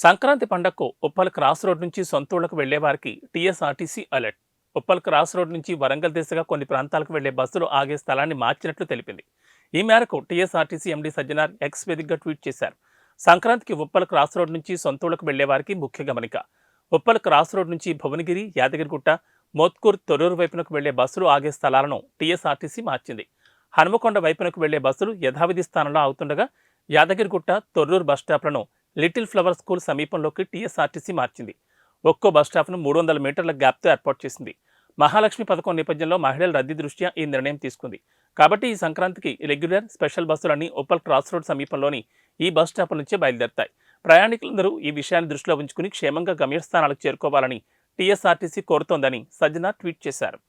సంక్రాంతి పండగకు Uppal cross road నుంచి సొంతూళ్లకు వెళ్లే వారికి TSRTC alert. Uppal cross road నుంచి వరంగల్ దిశగా కొన్ని ప్రాంతాలకు వెళ్లే బస్సులు ఆగే స్థలాన్ని మార్చినట్లు తెలిపింది. ఈ మేరకు టీఎస్ఆర్టీసీ ఎండీ సజ్జనార్ ఎక్స్ వేదికగా ట్వీట్ చేశారు. సంక్రాంతికి ఉప్పల్ క్రాస్ రోడ్ నుంచి సొంతూళ్లకు వెళ్లే వారికి ముఖ్య గమనిక. ఉప్పల్ క్రాస్ రోడ్ నుంచి భువనగిరి, యాదగిరిగుట్ట, మోత్కూర్, తొర్రూరు వైపునకు వెళ్లే బస్సులు ఆగే స్థలాలను టీఎస్ఆర్టీసీ మార్చింది. హనుమకొండ వైపునకు వెళ్లే బస్సులు యథావిధి స్థానంలో ఆగుతుండగా యాదగిరిగుట్ట, తొర్రూరు బస్టాప్లను లిటిల్ ఫ్లవర్ స్కూల్ సమీపంలోకి టీఎస్ఆర్టీసీ మార్చింది. ఒక్కో బస్టాప్ను 300 మీటర్ల గ్యాప్తో ఏర్పాటు చేసింది. మహాలక్ష్మి పథకం నేపథ్యంలో మహిళల రద్దీ దృష్ట్యా ఈ నిర్ణయం తీసుకుంది. కాబట్టి ఈ సంక్రాంతికి రెగ్యులర్, స్పెషల్ బస్సులన్నీ ఉప్పల్ క్రాస్ రోడ్ సమీపంలోని ఈ బస్టాప్ల నుంచే బయలుదేరతాయి. ప్రయాణికులందరూ ఈ విషయాన్ని దృష్టిలో ఉంచుకుని క్షేమంగా గమ్యస్థానాలకు చేరుకోవాలని టీఎస్ఆర్టీసీ కోరుతోందని సజ్జనార్ ట్వీట్ చేశారు.